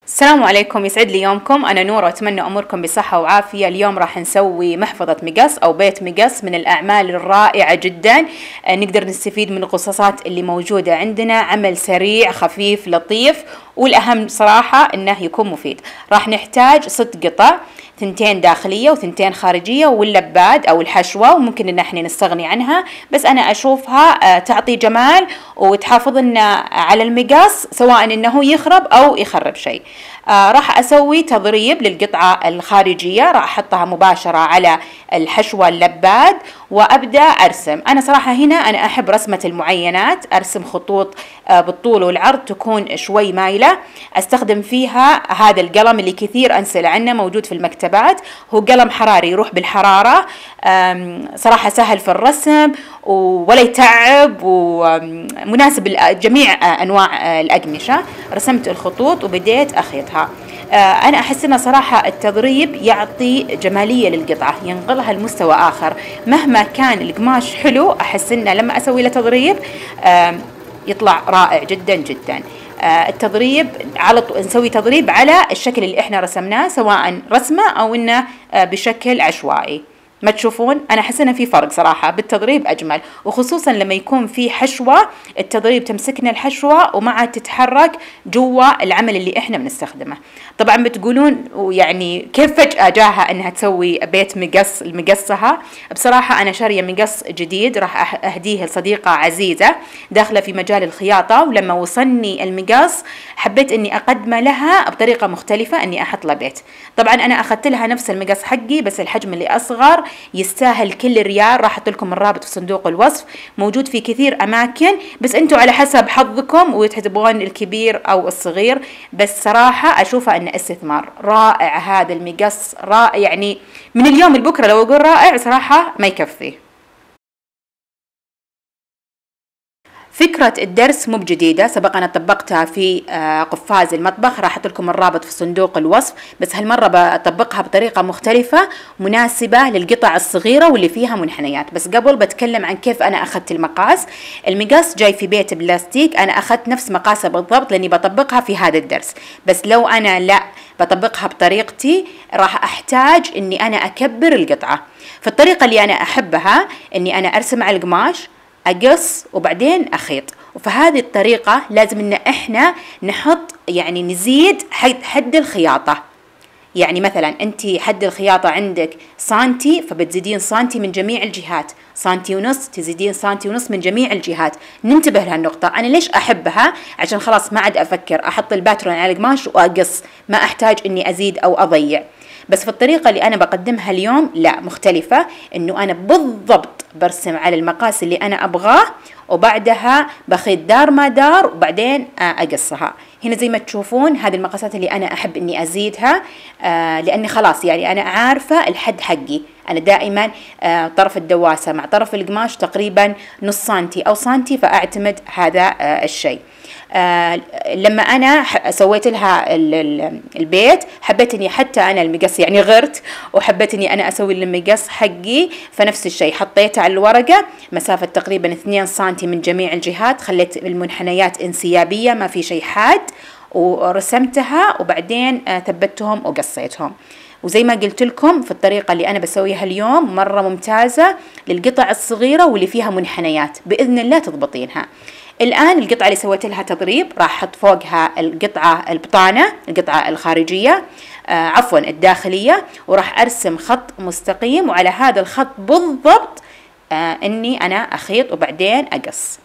السلام عليكم، يسعد لي يومكم. أنا نورة، أتمنى أموركم بصحة وعافية. اليوم راح نسوي محفظة مقص أو بيت مقص من الأعمال الرائعة جدا. نقدر نستفيد من القصاصات اللي موجودة عندنا. عمل سريع خفيف لطيف، والأهم صراحة أنه يكون مفيد. راح نحتاج 6 قطع، 2 داخلية و2 خارجية، واللباد أو الحشوة، وممكن إن احنا نستغني عنها، بس أنا أشوفها تعطي جمال وتحافظ لنا على المقص، سواء إنه يخرب أو يخرب شيء. راح أسوي تضريب للقطعة الخارجية، راح أحطها مباشرة على الحشوة اللباد وأبدأ أرسم. أنا صراحة هنا أنا أحب رسمة المعينات، أرسم خطوط بالطول والعرض تكون شوي مايلة. أستخدم فيها هذا القلم اللي كثير أنسل عنه، موجود في المكتبات، هو قلم حراري يروح بالحرارة. صراحة سهل في الرسم ولا يتعب، ومناسب لجميع أنواع الأقمشة. رسمت الخطوط وبديت أخيطها. أنا أحس أن صراحة التضريب يعطي جمالية للقطعة، ينقلها لمستوى آخر. مهما كان القماش حلو، أحس أن لما أسوي له تضريب يطلع رائع جدا جدا. التضريب على طول نسوي تضريب على الشكل اللي احنا رسمناه، سواء رسمة أو إنه بشكل عشوائي. ما تشوفون؟ أنا أحس إنه في فرق صراحة، بالتضريب أجمل، وخصوصا لما يكون في حشوة. التضريب تمسكنا الحشوة ومعها تتحرك جوا العمل اللي إحنا بنستخدمه. طبعا بتقولون يعني كيف فجأة جاها إنها تسوي بيت مقص لمقصها؟ بصراحة أنا شارية مقص جديد راح أهديه لصديقة عزيزة داخلة في مجال الخياطة، ولما وصلني المقص حبيت إني أقدمه لها بطريقة مختلفة، إني أحط له بيت. طبعا أنا أخذت لها نفس المقص حقي بس الحجم اللي أصغر، يستاهل كل ريال. راح أحط لكم الرابط في صندوق الوصف، موجود في كثير أماكن، بس أنتوا على حسب حظكم وتبغون الكبير أو الصغير. بس صراحة أشوفه أنه استثمار رائع. هذا المقص رائع، يعني من اليوم لبكرة لو أقول رائع صراحة ما يكفي. فكرة الدرس مو بجديدة، سبق أنا طبقتها في قفاز المطبخ، راح أحط لكم الرابط في صندوق الوصف، بس هالمرة بطبقها بطريقة مختلفة مناسبة للقطع الصغيرة واللي فيها منحنيات. بس قبل بتكلم عن كيف أنا أخذت المقاس. المقاس جاي في بيت بلاستيك، أنا أخذت نفس مقاسه بالضبط لأني بطبقها في هذا الدرس. بس لو أنا لا بطبقها بطريقتي راح أحتاج إني أنا أكبر القطعة. فالطريقة اللي أنا أحبها إني أنا أرسم على القماش، أقص وبعدين أخيط. وفهذه الطريقة لازم إن إحنا نحط يعني نزيد حد الخياطة. يعني مثلا أنت حد الخياطة عندك سنتي، فبتزيدين سنتي من جميع الجهات، سنتي ونص تزيدين سنتي ونص من جميع الجهات. ننتبه لهالنقطة. أنا ليش أحبها؟ عشان خلاص ما عاد أفكر أحط الباترون على القماش وأقص، ما أحتاج إني أزيد أو أضيع. بس في الطريقة اللي أنا بقدمها اليوم لا، مختلفة، إنه أنا بالضبط برسم على المقاس اللي أنا أبغاه، وبعدها بخيط دار ما دار وبعدين أقصها. هنا زي ما تشوفون هذه المقاسات اللي أنا أحب إني أزيدها، لأني خلاص يعني أنا عارفة الحد حقي. أنا دائما طرف الدواسة مع طرف القماش تقريبا نص سنتي أو سنتي، فأعتمد هذا الشيء. لما أنا سويت لها البيت حبيت إني حتى أنا المقص يعني غرت، وحبيت إني أنا أسوي المقص حقي، فنفس الشيء حطيته على الورقة مسافة تقريبا 2 سنتي من جميع الجهات، خليت المنحنيات انسيابية ما في شيء حاد، ورسمتها وبعدين ثبتهم وقصيتهم. وزي ما قلت لكم في الطريقة اللي أنا بسويها اليوم مرة ممتازة للقطع الصغيرة واللي فيها منحنيات، بإذن الله تضبطينها. الآن القطعة اللي سويت لها تضريب راح أحط فوقها القطعة البطانة، القطعة الخارجية عفوا الداخلية، وراح أرسم خط مستقيم، وعلى هذا الخط بالضبط إني أنا أخيط وبعدين أقص.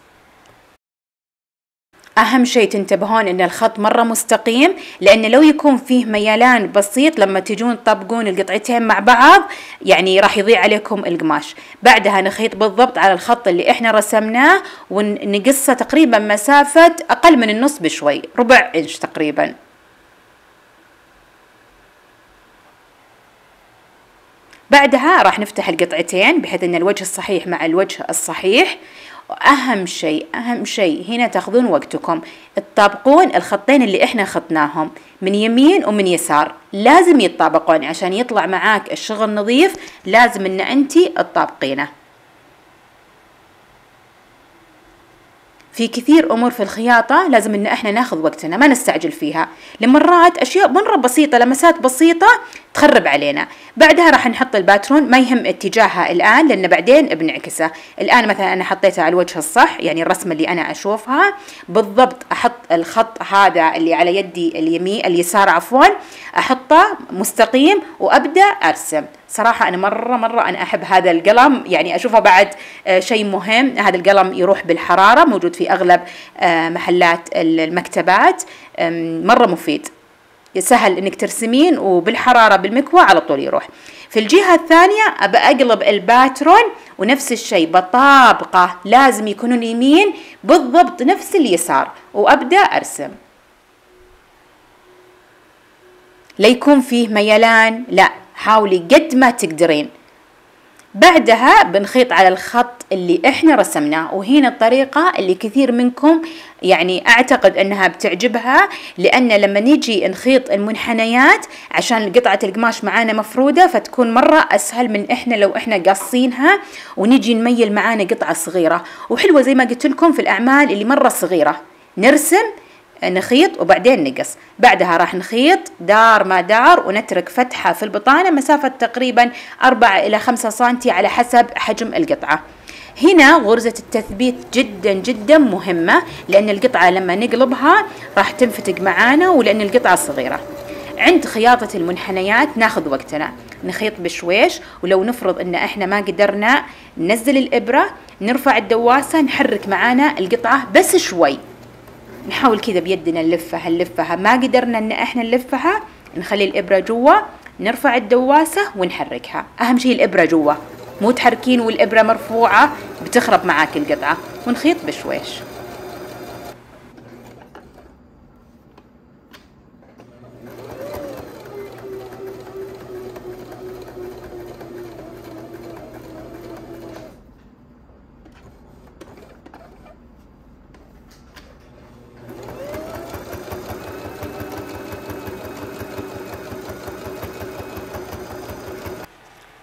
أهم شيء تنتبهون إن الخط مرة مستقيم، لأن لو يكون فيه ميلان بسيط لما تجون تطبقون القطعتين مع بعض يعني راح يضيع عليكم القماش. بعدها نخيط بالضبط على الخط اللي إحنا رسمناه ونقصه تقريبا مسافة أقل من النص بشوي، ربع إنش تقريبا. بعدها راح نفتح القطعتين بحيث ان الوجه الصحيح مع الوجه الصحيح. أهم شيء هنا تاخذون وقتكم، تطابقون الخطين اللي احنا خطناهم من يمين ومن يسار، لازم يتطابقون عشان يطلع معاك الشغل نظيف، لازم ان انتي تطابقينه. في كثير أمور في الخياطة لازم إن إحنا ناخذ وقتنا، ما نستعجل فيها، لمرات أشياء مرة بسيطة، لمسات بسيطة تخرب علينا. بعدها راح نحط الباترون، ما يهم اتجاهها الآن لأن بعدين بنعكسه. الآن مثلا أنا حطيتها على الوجه الصح، يعني الرسمة اللي أنا أشوفها بالضبط، أحط الخط هذا اللي على يدي اليسار عفوا، أحطه مستقيم وأبدأ أرسم. صراحة أنا مرة أنا أحب هذا القلم، يعني أشوفه بعد شيء مهم. هذا القلم يروح بالحرارة، موجود في أغلب محلات المكتبات، مرة مفيد، سهل إنك ترسمين وبالحرارة بالمكوى على طول يروح. في الجهة الثانية أبى أقلب الباترون ونفس الشيء بطابقة، لازم يكونون يمين بالضبط نفس اليسار، وأبدأ أرسم. لا يكون فيه ميلان، لا، حاولي قد ما تقدرين. بعدها بنخيط على الخط اللي احنا رسمناه، وهنا الطريقة اللي كثير منكم يعني اعتقد انها بتعجبها، لان لما نيجي نخيط المنحنيات عشان قطعة القماش معانا مفرودة فتكون مرة اسهل من لو احنا قاصينها ونيجي نميل معانا قطعة صغيرة. وحلوة زي ما قلت لكم في الاعمال اللي مرة صغيرة، نرسم نخيط وبعدين نقص. بعدها راح نخيط دار ما دار ونترك فتحة في البطانة مسافة تقريبا 4 إلى 5 سنتي على حسب حجم القطعة. هنا غرزة التثبيت جدا مهمة، لأن القطعة لما نقلبها راح تنفتق معانا، ولأن القطعة صغيرة. عند خياطة المنحنيات ناخذ وقتنا، نخيط بشويش، ولو نفرض ان احنا ما قدرنا ننزل الإبرة، نرفع الدواسة، نحرك معانا القطعة بس شوي، نحاول كذا بيدنا نلفها، ما قدرنا ان احنا نلفها نخلي الإبرة جوا، نرفع الدواسة ونحركها. اهم شيء الإبرة جوا، مو تحركين والإبرة مرفوعة بتخرب معاك القطعة. ونخيط بشويش.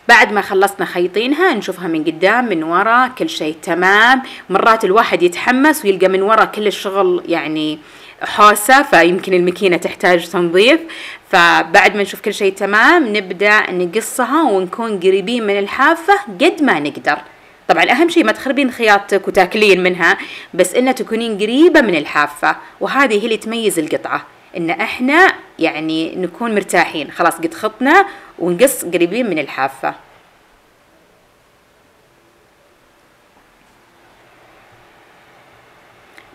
بعد ما خلصنا خيطينها نشوفها من قدام من ورا كل شيء تمام. مرات الواحد يتحمس ويلقى من ورا كل الشغل يعني حوسة، فيمكن الماكينة تحتاج تنظيف. فبعد ما نشوف كل شيء تمام نبدأ نقصها ونكون قريبين من الحافة قد ما نقدر. طبعا أهم شيء ما تخربين خياطتك وتاكلين منها، بس إنها تكونين قريبة من الحافة، وهذه هي اللي تميز القطعة، إن إحنا يعني نكون مرتاحين. خلاص قد خطنا ونقص قريبين من الحافة.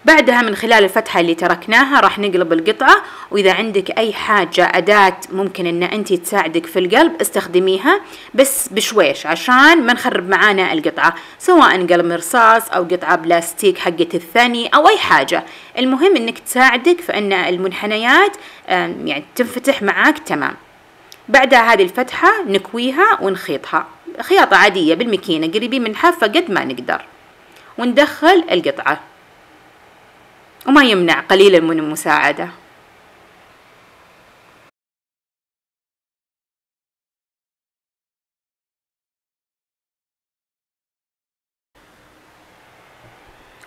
بعدها من خلال الفتحة اللي تركناها راح نقلب القطعة، وإذا عندك أي حاجة أداة ممكن إن أنت تساعدك في القلب استخدميها، بس بشويش عشان ما نخرب معانا القطعة، سواء قلم رصاص أو قطعة بلاستيك حقة الثاني أو أي حاجة. المهم إنك تساعدك في أن المنحنيات يعني تنفتح معاك تمام. بعدها هذه الفتحة نكويها ونخيطها خياطة عادية بالماكينة قريبين من الحافة قد ما نقدر، وندخل القطعة، وما يمنع قليلا من المساعدة.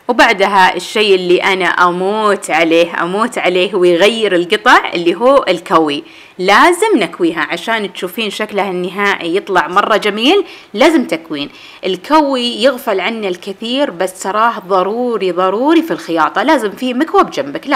وبعدها الشيء اللي أنا أموت عليه ويغير القطع اللي هو الكوي. لازم نكويها عشان تشوفين شكلها النهائي يطلع مرة جميل. لازم تكوين الكوي، يغفل عنه الكثير بس تراه ضروري في الخياطة. لازم فيه مكوى بجنبك،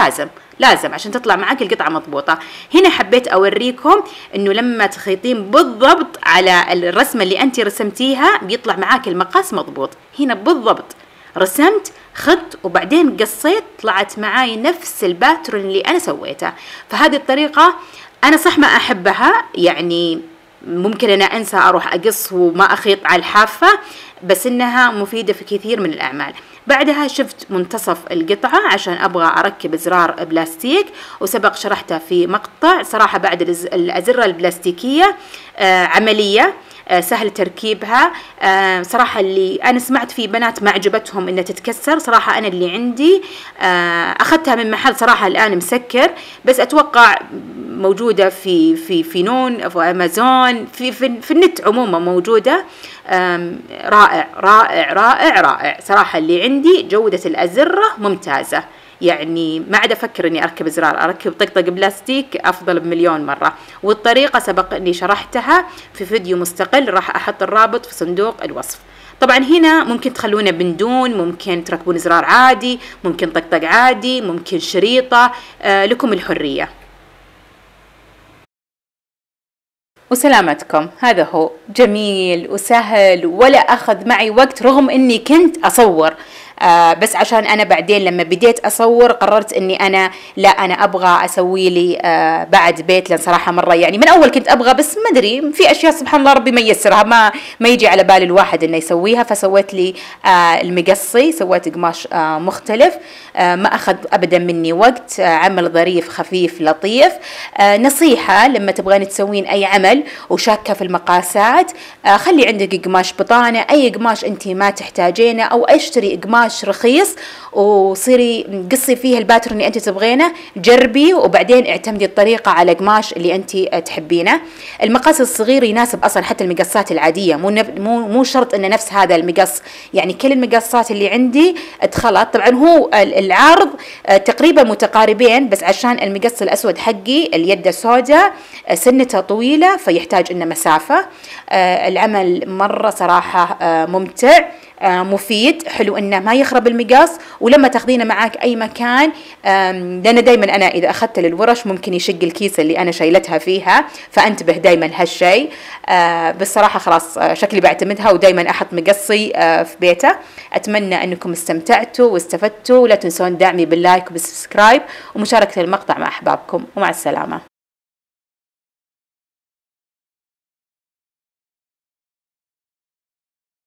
لازم عشان تطلع معاك القطعة مضبوطة. هنا حبيت أوريكم إنه لما تخيطين بالضبط على الرسمة اللي أنت رسمتيها بيطلع معاك المقاس مضبوط. هنا بالضبط رسمت خط وبعدين قصيت، طلعت معاي نفس الباترون اللي أنا سويته. فهذه الطريقة أنا صح ما أحبها، يعني ممكن أنا أنسى أروح أقص وما أخيط على الحافة، بس إنها مفيدة في كثير من الأعمال. بعدها شفت منتصف القطعة عشان أبغى أركب زرار بلاستيك، وسبق شرحتها في مقطع. صراحة بعد الأزرة البلاستيكية عملية، سهل تركيبها. صراحة اللي أنا سمعت في بنات ما عجبتهم إنها تتكسر، صراحة أنا اللي عندي أخذتها من محل صراحة الآن مسكر، بس أتوقع موجودة في نون، في أمازون، في النت عموما موجودة. رائع رائع رائع رائع صراحة. اللي عندي جودة الأزرة ممتازة، يعني ما عاد أفكر إني أركب زرار، أركب طقطق بلاستيك أفضل بمليون مرة. والطريقة سبق إني شرحتها في فيديو مستقل، راح أحط الرابط في صندوق الوصف. طبعا هنا ممكن تخلونه بندون، ممكن تركبون زرار عادي، ممكن طقطق عادي، ممكن شريطة، لكم الحرية. وسلامتكم. هذا هو جميل وسهل ولا أخذ معي وقت، رغم أني كنت أصور، بس عشان أنا بعدين لما بديت أصور قررت أني أنا لا، أنا أبغى أسوي لي بعد بيت، لأن صراحة مرة يعني من أول كنت أبغى، بس ما أدري في أشياء سبحان الله ربي ما ييسرها، ما يجي على بال الواحد أنه يسويها. فسويت لي المقصي، سويت قماش مختلف، ما أخذ أبدا مني وقت، عمل ظريف خفيف لطيف. نصيحة لما تبغين تسوين أي عمل وشاكة في المقاسات، خلي عندك قماش بطانة، أي قماش أنت ما تحتاجينه، أو اشتري قماش رخيص وصيري قصي فيه الباترن اللي انت تبغينه، جربي وبعدين اعتمدي الطريقه على قماش اللي انت تحبينه. المقاس الصغير يناسب اصلا حتى المقصات العاديه، مو شرط انه نفس هذا المقص، يعني كل المقصات اللي عندي اتخلط. طبعا هو العرض تقريبا متقاربين، بس عشان المقص الاسود حقي اليد سوداء سنته طويله فيحتاج انه مسافه. العمل مره صراحه ممتع، مفيد، حلو انه ما يخرب المقاس، ولما تاخذينه معاك اي مكان، لان دائما انا اذا اخذته للورش ممكن يشق الكيسه اللي انا شايلتها فيها، فانتبه دائما هالشيء. بس صراحه خلاص شكلي بعتمدها، ودائما احط مقصي في بيته. اتمنى انكم استمتعتوا واستفدتوا، لا تنسون دعمي باللايك وبالسبسكرايب ومشاركه المقطع مع احبابكم، ومع السلامه.